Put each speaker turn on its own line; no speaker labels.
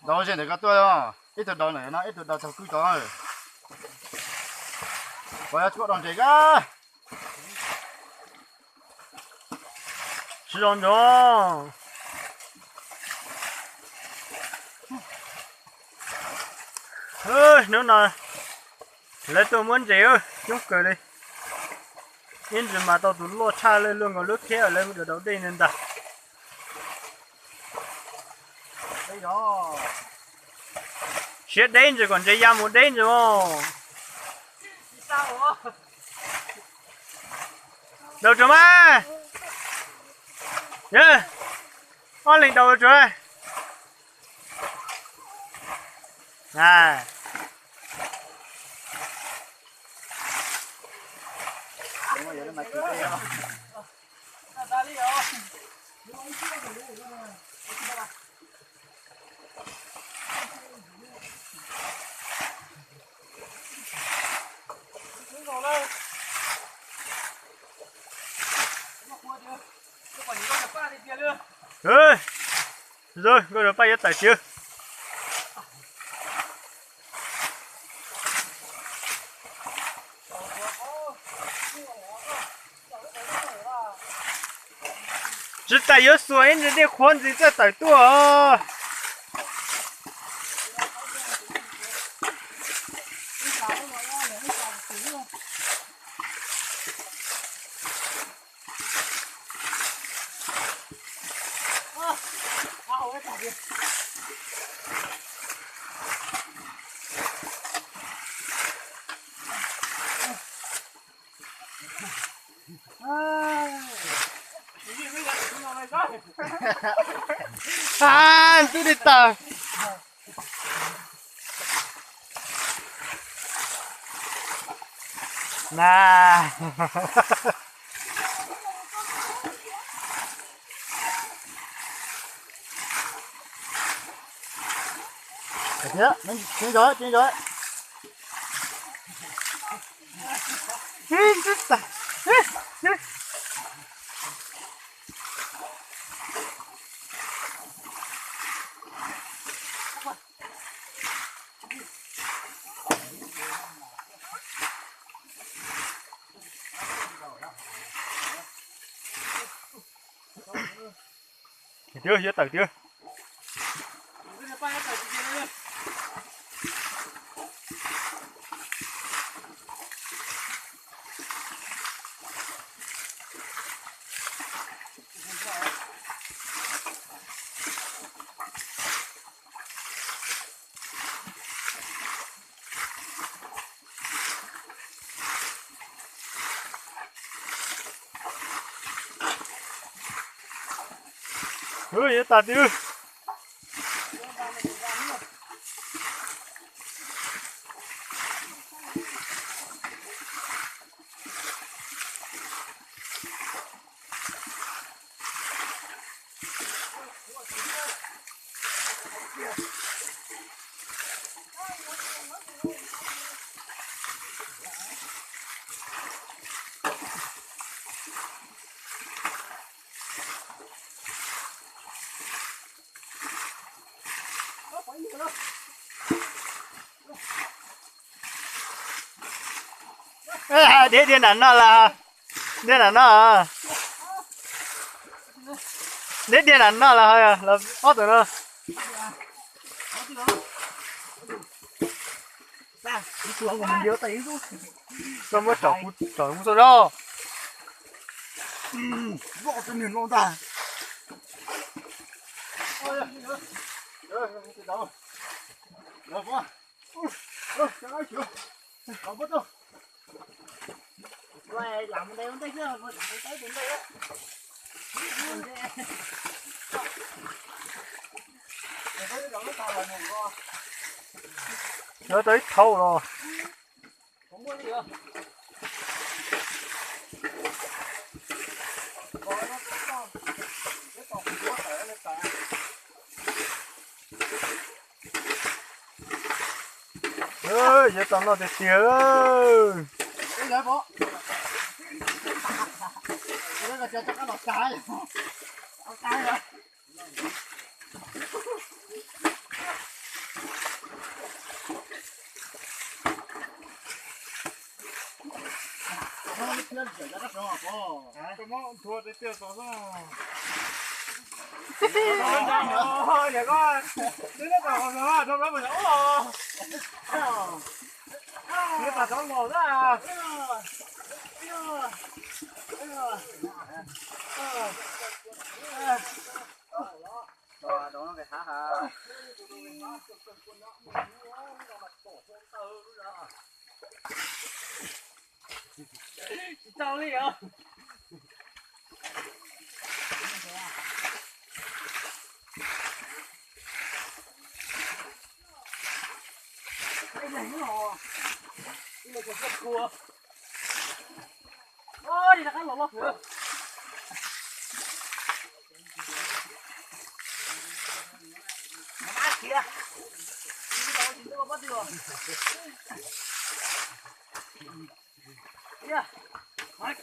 Đó trên này có tôi không? Ít từ đầu này nó ít từ đầu thằng cứ rồi. Quay chỗ đòn chạy ra.
Chỉ đòn đó. Ơi, nếu nào lấy tôi muốn gì ơi, chút cười đi. Yên chỉ mà tao tụi lo cha lên luôn còn lúc kia ở lên được đầu đi nên ta.
Đây đó.
Chết đến rồi còn chơi một đến rồi không?
Sao hả?
Đâu cho má? Yeah. Con lên đầu rồi. À.
Đúng rồi, vậy mà chịu đây không?
Ra đi rồi.
Ơi. Rồi, bây giờ bay tại chưa?只在有所以你的款子在在多。À, tôi đi tờ. Nà.
Thế, trên rồi, trên rồi.
Chưa, chưa tờ chưa. Chưa tờ chưa. Để điện ảnh nó là điện ảnh nó à. Để điện ảnh nó là hơi à, là ót rồi nó.
Ra, đi xuống của mình nhớ tay xuống.
Không có chọc không sao đâu.
Vỗ cho miền luôn ta. Ôi, đâu. Đâu quá. Chẳng ai chịu. Không bắt đâu.
Rồi làm đây không thấy chưa? Một tới đến đây á.
Nó tới thâu rồi.
Không có gì đâu.
Ơi, giờ tao nó thì tiếc ơi.
Đây là bố. Đây là cho các bạn cái. Cái rồi. Cho bò. Cái món thua để tiêu tao sao?
Ôi, để con. Đứa nó còn nó trong đó mình ố. Cái bà con ngồi đó à.
Đó nó cái há há.
Sao đi rồi? Đây là cái hồ. Đây là cái cua. Ôi, đi là cái lỗ lỗ thử. Má kìa. Đi đâu thì tôi bắt được. Kìa. Mày